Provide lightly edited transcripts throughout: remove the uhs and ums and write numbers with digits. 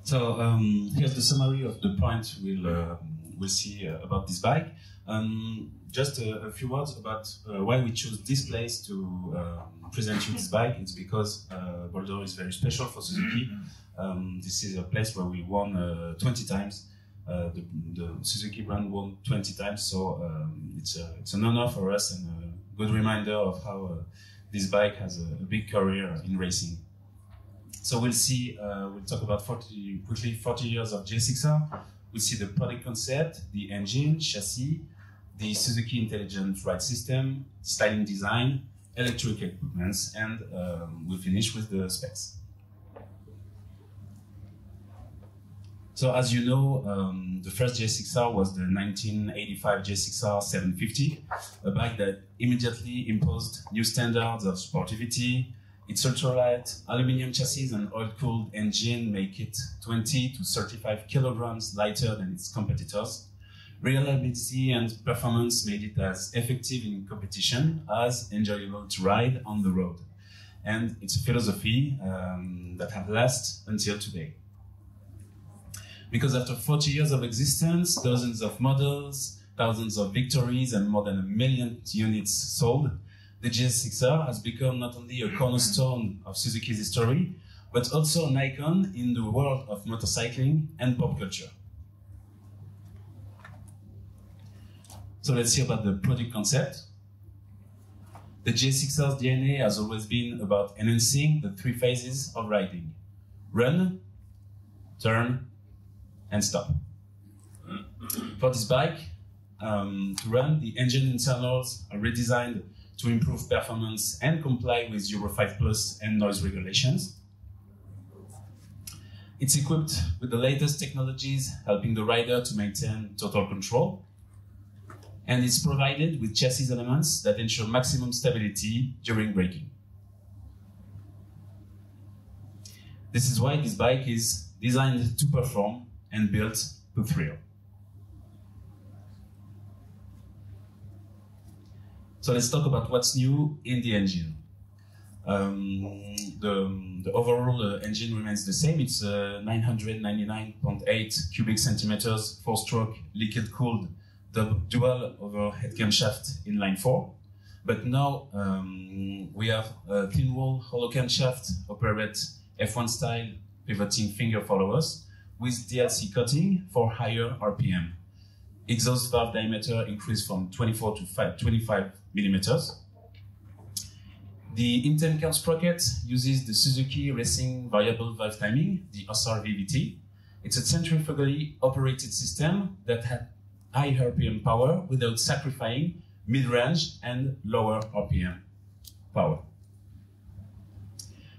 So here's the summary of the points we'll see about this bike. Just a few words about why we chose this place to present you this bike. It's because Bol D'or is very special for Suzuki. This is a place where we won 20 times. The Suzuki brand won 20 times, so it's an honor for us and a good reminder of how this bike has a big career in racing. So we'll see, we'll talk about 40 years of GSX-R. We'll see the product concept, the engine, chassis, the Suzuki Intelligent Ride System, styling design, electric equipments, and we'll finish with the specs. So as you know, the first GSX-R was the 1985 GSX-R 750, a bike that immediately imposed new standards of sportivity. Its ultralight aluminum chassis and oil-cooled engine make it 20 to 35 kilograms lighter than its competitors. Reliability and performance made it as effective in competition as enjoyable to ride on the road. And it's a philosophy that has lasted until today. Because after 40 years of existence, dozens of models, thousands of victories, and more than 1 million units sold, the GSX-R has become not only a cornerstone of Suzuki's history, but also an icon in the world of motorcycling and pop culture. So let's see about the product concept. The GSX-R's DNA has always been about enhancing the 3 phases of riding: run, turn, and stop. For this bike, to run, the engine internals are redesigned to improve performance and comply with Euro 5+ and noise regulations. It's equipped with the latest technologies, helping the rider to maintain total control. And it's provided with chassis elements that ensure maximum stability during braking. This is why this bike is designed to perform and built to thrill. So let's talk about what's new in the engine. The overall engine remains the same. It's 999.8 cubic centimeters, 4-stroke, liquid-cooled, dual overhead camshaft in line 4. But now we have a thin wall hollow camshaft, operate F1 style pivoting finger followers with DLC coating for higher RPM. Exhaust valve diameter increased from 24 to 25 millimeters. The intake cam sprocket uses the Suzuki Racing Variable Valve Timing, the SRVVT. It's a centrifugally operated system that had high RPM power without sacrificing mid-range and lower RPM power.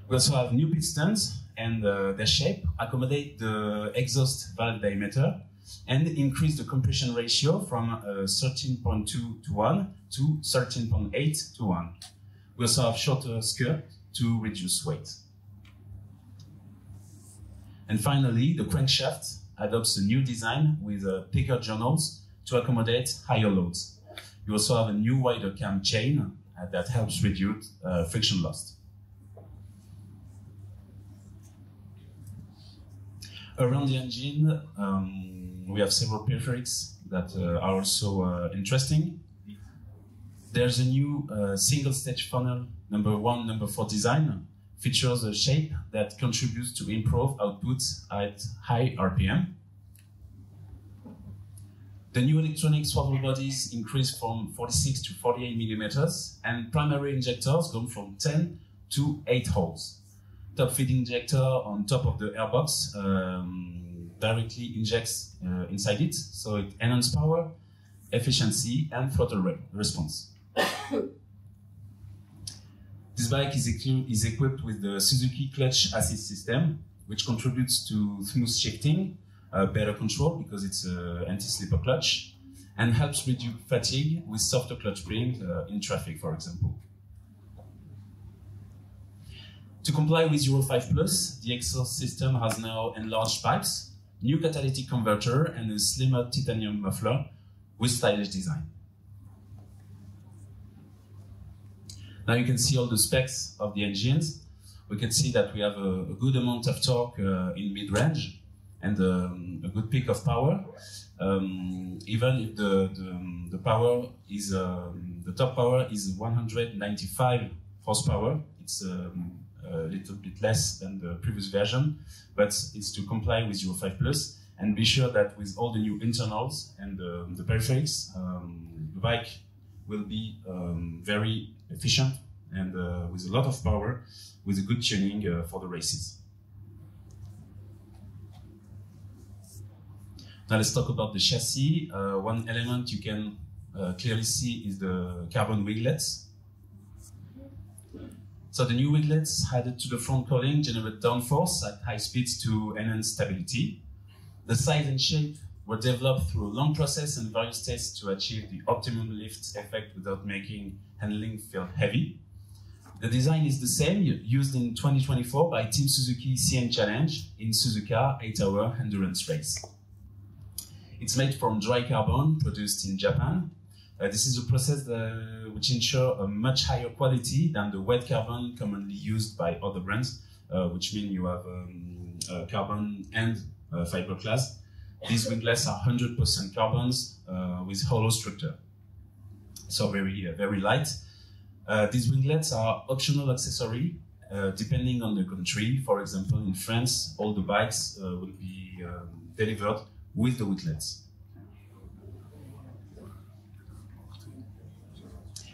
We also have new pistons, and their shape accommodate the exhaust valve diameter and increase the compression ratio from 13.2 to 1 to 13.8 to 1. We also have shorter skirt to reduce weight. And finally, the crankshaft adopts a new design with thicker journals to accommodate higher loads. You also have a new wider cam chain that helps reduce friction loss. Around the engine, we have several peripheries that are also interesting. There's a new single-stage funnel, number 1, number 4 design, features a shape that contributes to improve output at high RPM. The new electronic swavel bodies increase from 46 to 48 millimeters, and primary injectors go from 10 to 8 holes. Top feed injector on top of the airbox directly injects inside it, so it enhances power, efficiency, and throttle response. This bike is equipped with the Suzuki clutch assist system, which contributes to smooth shifting, better control because it's an anti-slipper clutch, and helps reduce fatigue with softer clutch springs in traffic, for example. To comply with Euro 5+, the exhaust system has now enlarged pipes, new catalytic converter, and a slimmer titanium muffler with stylish design. Now you can see all the specs of the engines. We can see that we have a good amount of torque in mid-range, and a good peak of power. Even if the power is the top power is 195 horsepower, it's a little bit less than the previous version, but it's to comply with Euro 5 Plus. And be sure that with all the new internals and the peripherals, the bike will be very efficient and with a lot of power, with a good tuning for the races. Now let's talk about the chassis. One element you can clearly see is the carbon winglets. So the new winglets added to the front cowling generate downforce at high speeds to enhance stability. The size and shape were developed through a long process and various tests to achieve the optimum lift effect without making handling feel heavy. The design is the same, used in 2024 by Team Suzuki CN Challenge in Suzuka 8-hour endurance race. It's made from dry carbon produced in Japan. This is a process which ensures a much higher quality than the wet carbon commonly used by other brands, which means you have carbon and fiberglass. These winglets are 100% carbons with hollow structure, so very light. These winglets are optional accessory depending on the country. For example, in France, all the bikes will be delivered with the winglets.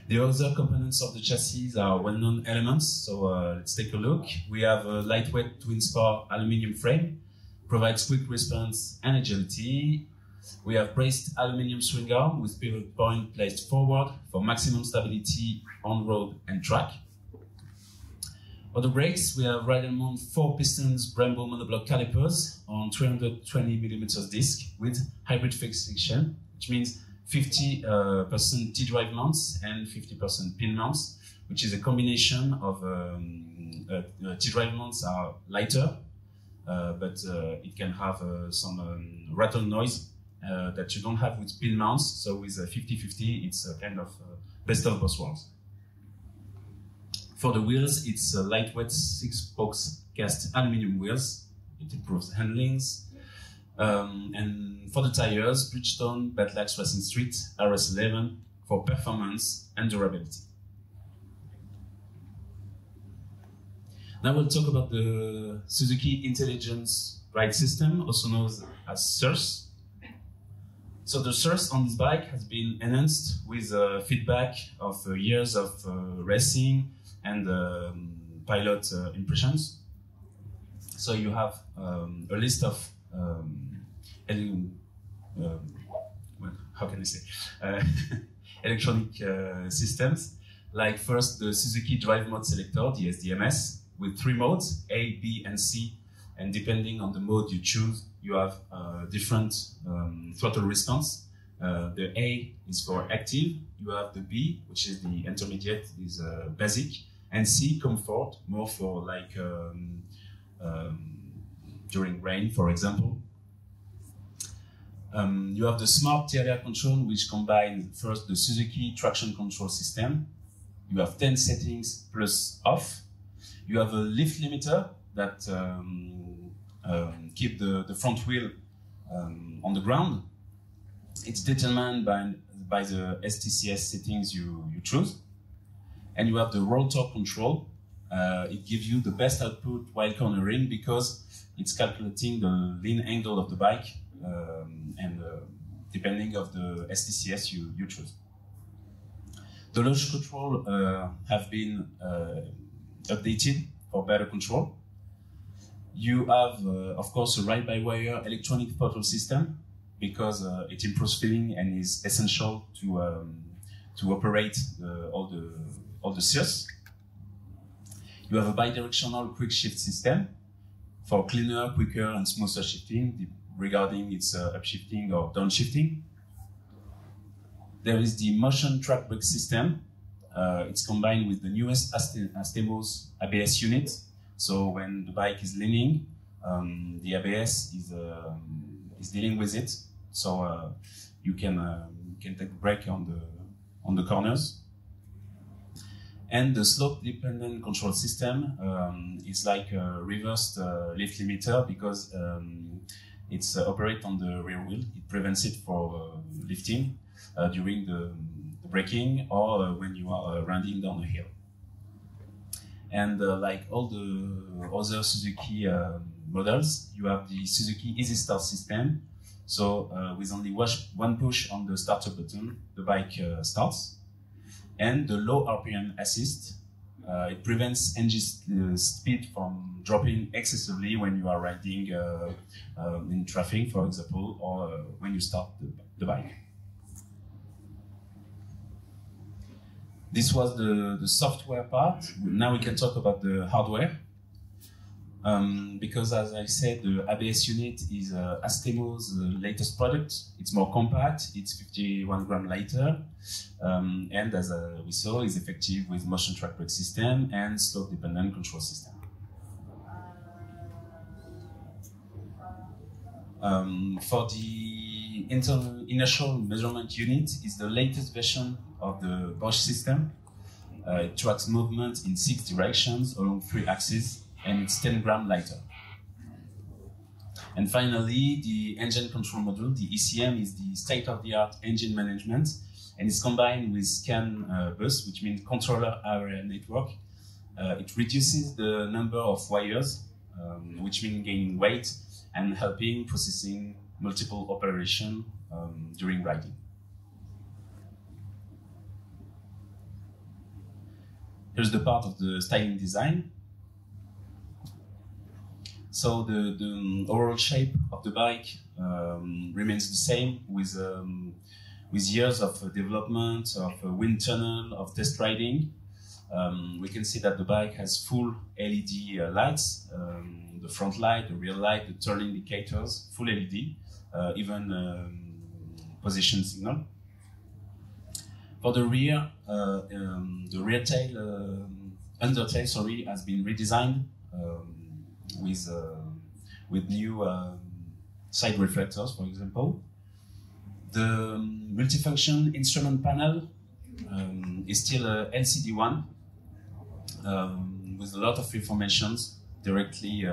The other components of the chassis are well-known elements, so let's take a look. We have a lightweight twin-spar aluminum frame, provides quick response and agility. We have braced aluminum swing arm with pivot point placed forward for maximum stability on road and track. For the brakes, we have ride-and-mount 4 pistons Brembo monoblock calipers on 320mm disc with hybrid fixation, which means 50% T-drive mounts and 50% pin mounts, which is a combination of T-drive mounts are lighter, but it can have some rattle noise that you don't have with pin mounts. So with a 50-50, it's a kind of best of both worlds. For the wheels, it's a lightweight 6-spokes cast aluminum wheels. It improves handlings. And for the tires, Bridgestone Batlax Racing Street RS11 for performance and durability. Now we'll talk about the Suzuki Intelligence Ride System, also known as SERT. So the SERT on this bike has been enhanced with feedback of years of racing and pilot impressions. So you have a list of how can I say, electronic systems, like first the Suzuki Drive Mode Selector, the SDMS, with 3 modes, A, B, and C, and depending on the mode you choose, you have different throttle response. The A is for active, you have the B, which is the intermediate, is basic, and C, comfort, more for like during rain, for example. You have the smart TLR control, which combines first the Suzuki traction control system. You have 10 settings plus off. You have a lift limiter that keep the front wheel on the ground. It's determined by the STCS settings you choose. And you have the roll torque control. It gives you the best output while cornering because it's calculating the lean angle of the bike and depending of the STCS you choose. The launch control have been updated for better control. You have, of course, a ride-by-wire electronic throttle system because it improves feeling and is essential to operate all the SERTs. You have a bidirectional quick shift system for cleaner, quicker, and smoother shifting regarding its upshifting or downshifting. There is the motion track brake system. It's combined with the newest Astemos ABS unit. So when the bike is leaning, the ABS is dealing with it. So you can take a brake on the corners. And the slope-dependent control system is like a reversed lift limiter because It's operated on the rear wheel. It prevents it from lifting during the braking or when you are riding down a hill. And like all the other Suzuki models, you have the Suzuki Easy Start system. So with only one push on the starter button, the bike starts. And the low RPM assist, it prevents engine speed from dropping excessively when you are riding in traffic, for example, or when you start the bike. This was the software part. Now we can talk about the hardware. Because as I said, the ABS unit is Astemo's latest product. It's more compact, it's 51 grams lighter, and as we saw, is effective with motion track brake system and slope-dependent control system. For the inertial measurement unit, is the latest version of the Bosch system. It tracks movement in 6 directions along 3 axes, and it's 10 grams lighter. And finally, the engine control module, the ECM, is the state-of-the-art engine management, and it's combined with CAN bus, which means controller area network. It reduces the number of wires, which means gaining weight and helping processing multiple operations during riding. Here's the part of the styling design. So the overall shape of the bike remains the same with years of development, of wind tunnel, of test riding. We can see that the bike has full LED lights, the front light, the rear light, the turn indicators, full LED, even position signal. For the rear tail, undertail, sorry, has been redesigned with new side reflectors, for example. The multifunction instrument panel is still a LCD one with a lot of information directly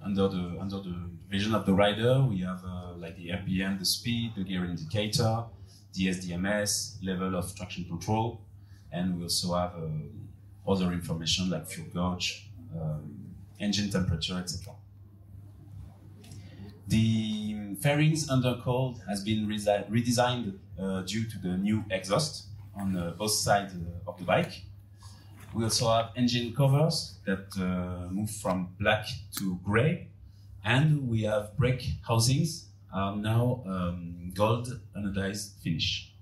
under the vision of the rider. We have like the RPM, the speed, the gear indicator, the SDMS, level of traction control, and we also have other information like fuel gauge, engine temperature, etc. The fairings undercowl has been redesigned due to the new exhaust on both sides of the bike. We also have engine covers that move from black to gray, and we have brake housings are now gold anodized finish.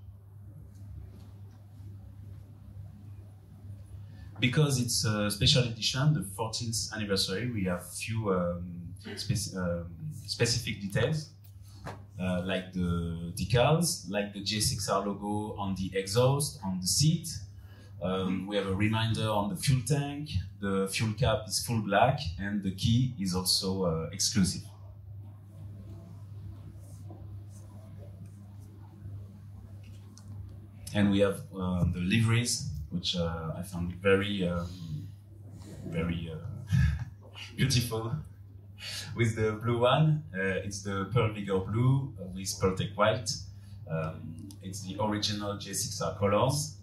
Because it's a special edition, the 14th anniversary, we have few specific details, like the decals, like the GSX-R logo on the exhaust, on the seat. We have a reminder on the fuel tank, the fuel cap is full black, and the key is also exclusive. And we have the liveries, which I found very beautiful. With the blue one, it's the Pearl Vigor blue with Pearl Tech white. It's the original GSX-R colors.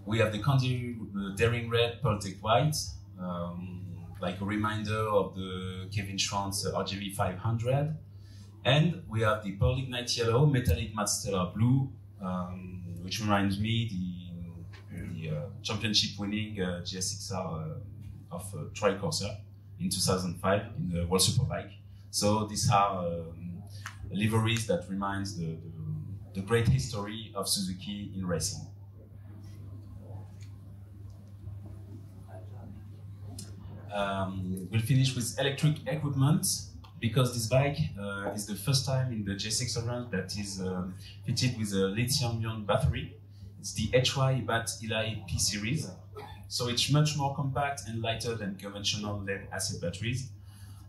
We have the Daring red, Pearl Tech white, like a reminder of the Kevin Schwantz RGV 500. And we have the Pearl Ignite yellow, metallic matte stellar blue, which reminds me the championship winning GSX-R of Troy Corsair in 2005 in the World Superbike. So these are liveries that reminds the great history of Suzuki in racing. We'll finish with electric equipment, because this bike is the first time in the GSX-R that is fitted with a lithium-ion battery. It's the HY Bat Eli P series. So it's much more compact and lighter than conventional lead-acid batteries.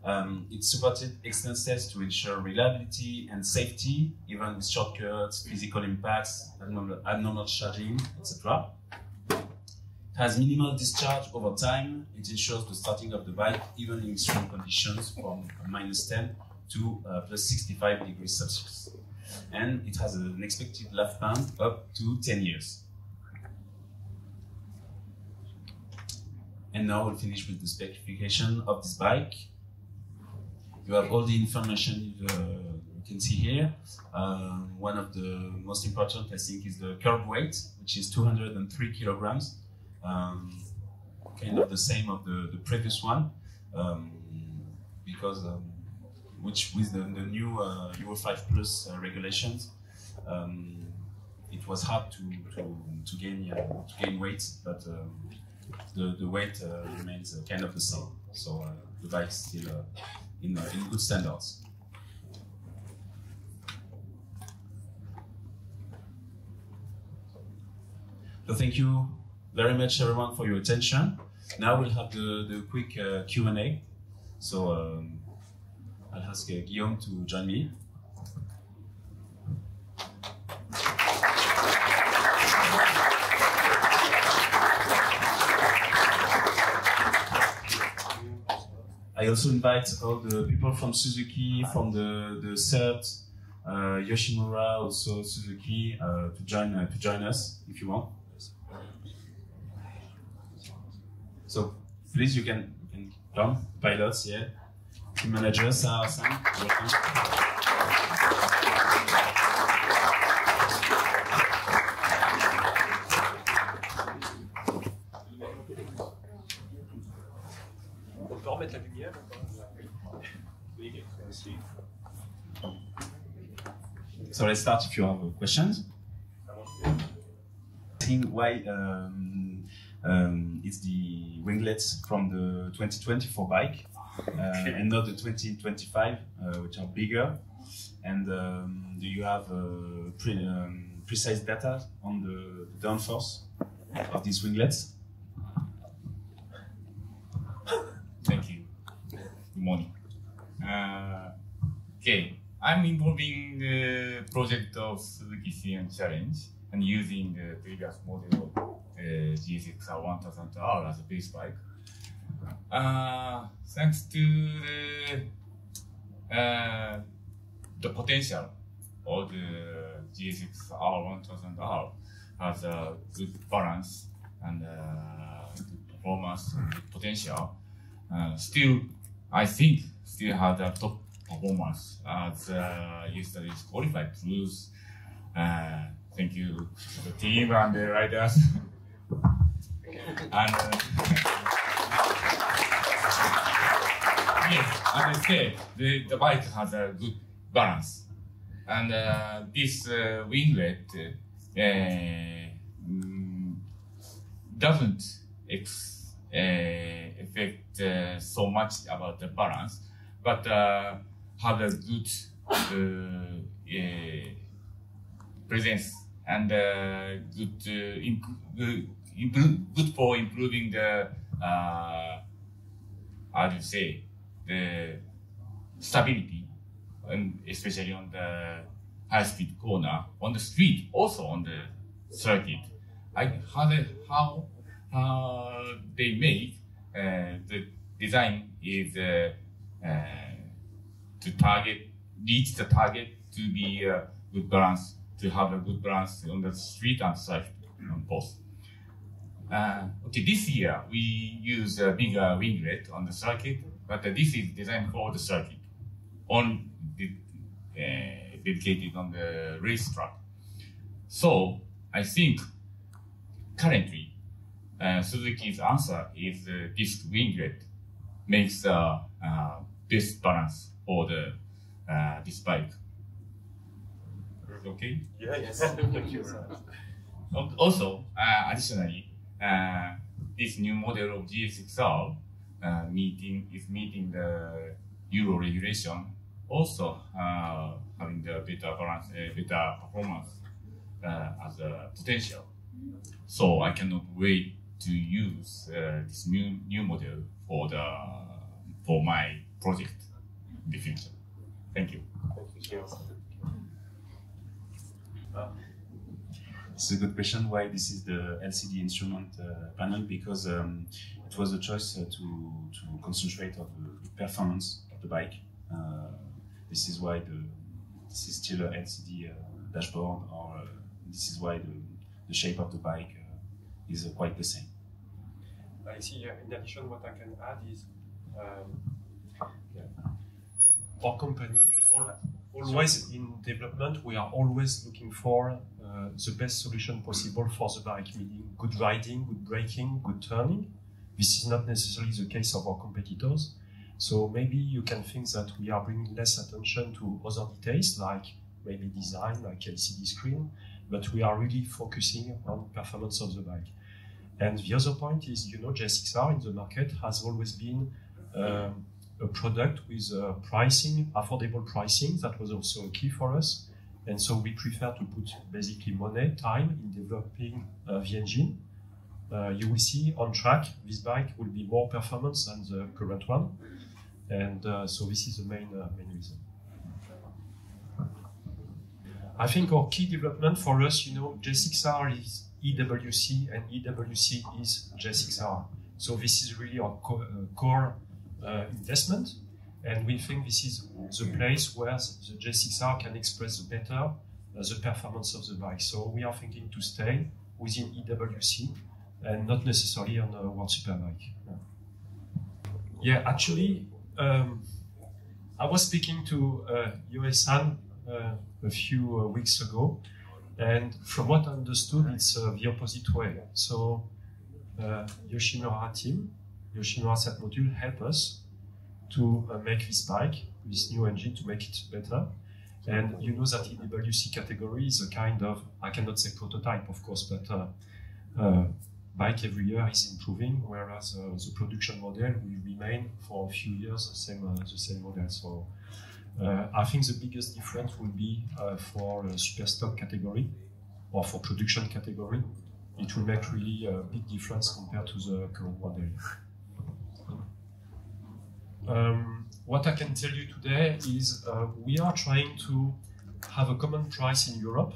It supported extended tests to ensure reliability and safety, even with shortcuts, physical impacts, abnormal charging, etc. It has minimal discharge over time. It ensures the starting of the bike even in extreme conditions from -10 to +65 degrees Celsius. And it has an expected lifespan up to 10 years. And now we'll finish with the specification of this bike. You have all the information you can see here. One of the most important, I think, is the curb weight, which is 203 kilograms. Kind of the same of the previous one, because which with the new Euro 5 Plus regulations, it was hard to gain weight, but the weight remains kind of the same. So the bike is still in good standards. So thank you very much, everyone, for your attention. Now we'll have the quick Q&A. So I'll ask Guillaume to join me. I also invite all the people from Suzuki, from the SERT, Yoshimura, also Suzuki, to join us if you want. So please, you can come. Pilots, yeah. Team managers, Sam, welcome. So let's start if you have questions. I think why it's the winglets from the 2024 bike and not the 2025, which are bigger. And do you have precise data on the downforce of these winglets? Thank you. Good morning. Okay, I'm involving the project of Suzuki CM Challenge and using the previous model of GSX-R1000 as a base bike. Thanks to the potential of the GSX-R1000 has a good balance and good performance and good potential. Still, I think, still has a top performance as yesterday's qualified proves. Thank you to the team and the riders. And yes, as I said, the bike has a good balance. And this winglet doesn't affect so much about the balance, but have a good presence and good for improving the how do you say, the stability, and especially on the high-speed corner on the street, also on the circuit. How they make the design is to reach the target to be a good balance, to have a good balance on the street and circuit on both. Okay, this year we use a bigger winglet on the circuit, but this is designed for the circuit, dedicated on the racetrack. So I think currently Suzuki's answer is this winglet makes the best balance for this bike. Okay? Yes. Also, additionally, this new model of GSX-R is meeting the Euro regulation, also having the better balance, better performance as a potential. So I cannot wait to use this new model for my project in the future. Thank you. It's a good question. Why this is the LCD instrument panel? Because it was a choice to concentrate on the performance of the bike. This is why this is still a LCD dashboard, or this is why the shape of the bike is quite the same. I see. In addition, what I can add is our company, always in development, we are always looking for the best solution possible for the bike, meaning good riding, good braking, good turning. This is not necessarily the case of our competitors. So maybe you can think that we are bringing less attention to other details, like maybe design, like LCD screen, but we are really focusing on performance of the bike. And the other point is, you know, GSX-R in the market has always been a product with pricing, affordable pricing. That was also a key for us. And so we prefer to put basically money, time in developing the engine. You will see on track, this bike will be more performance than the current one. And so this is the main reason. I think our key development for us, you know, GSX-R is EWC and EWC is GSX-R. So this is really our core investment. And we think this is the place where the GSX-R can express better the performance of the bike. So we are thinking to stay within EWC and not necessarily on a World Superbike. Yeah, actually, I was speaking to Yoe-san a few weeks ago, and from what I understood, it's the opposite way. So Yoshimura team, Yoshimura SERT module, help us to make this bike, this new engine, to make it better. And you know that EWC category is a kind of, I cannot say prototype, of course, but bike every year is improving, whereas the production model will remain for a few years the same model. So I think the biggest difference will be for super stock category or for production category. It will make really a big difference compared to the current model. What I can tell you today is we are trying to have a common price in Europe,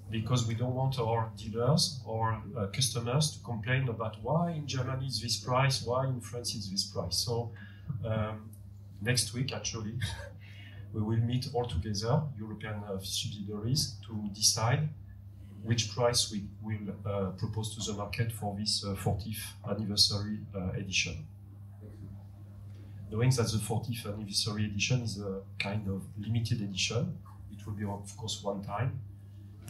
because we don't want our dealers or customers to complain about why in Germany it's this price, why in France it's this price. So next week, actually, we will meet all together, European subsidiaries, to decide which price we will propose to the market for this 40th anniversary edition. Knowing that the 40th anniversary edition is a kind of limited edition, it will be, of course, one time.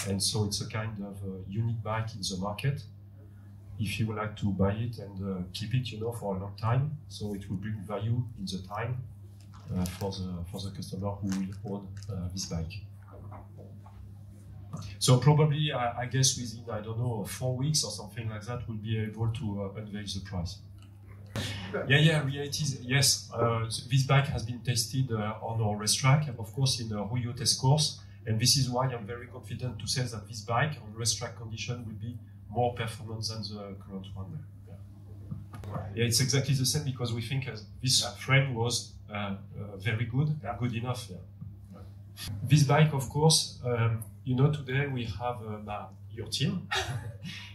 And so it's a kind of unique bike in the market. If you would like to buy it and keep it, you know, for a long time, so it will bring value in the time for the customer who will own this bike. So probably, I guess within, I don't know, 4 weeks or something like that, we'll be able to unveil the price. Yeah, reality is, yes, this bike has been tested on our racetrack, of course, in a Rouillot test course. And this is why I'm very confident to say that this bike on racetrack condition will be more performance than the current one. Yeah, it's exactly the same, because we think this frame was very good, good enough. Yeah. This bike, of course, you know, today we have your team,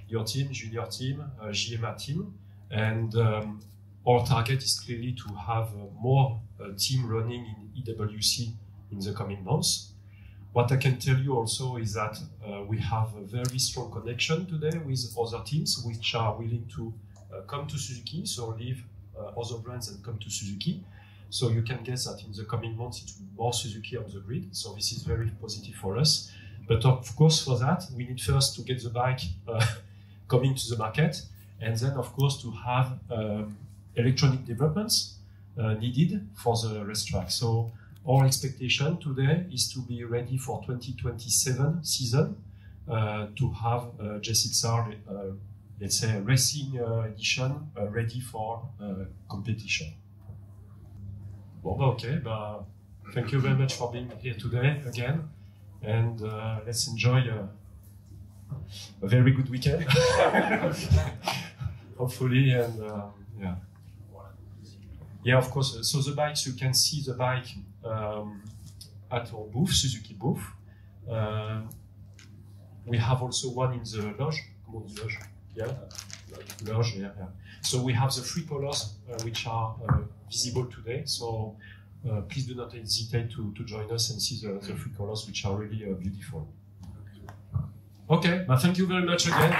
your team, junior team, JMA team, and our target is clearly to have more team running in EWC in the coming months. What I can tell you also is that we have a very strong connection today with other teams which are willing to come to Suzuki, so leave other brands and come to Suzuki. So you can guess that in the coming months it will be more Suzuki on the grid. So this is very positive for us. But of course, for that, we need first to get the bike coming to the market, and then of course to have electronic developments needed for the racetrack. So our expectation today is to be ready for 2027 season, to have GSX-R, let's say, racing edition ready for competition. Bon, okay, thank you very much for being here today again, and let's enjoy a very good weekend, hopefully, and yeah. Yeah, of course. So the bikes, you can see the bike at our booth, Suzuki booth. We have also one in the loge. Loge. Yeah. Loge, yeah, yeah. So we have the three colors which are visible today. So please do not hesitate to join us and see the three colors which are really beautiful. Okay, thank you very much again.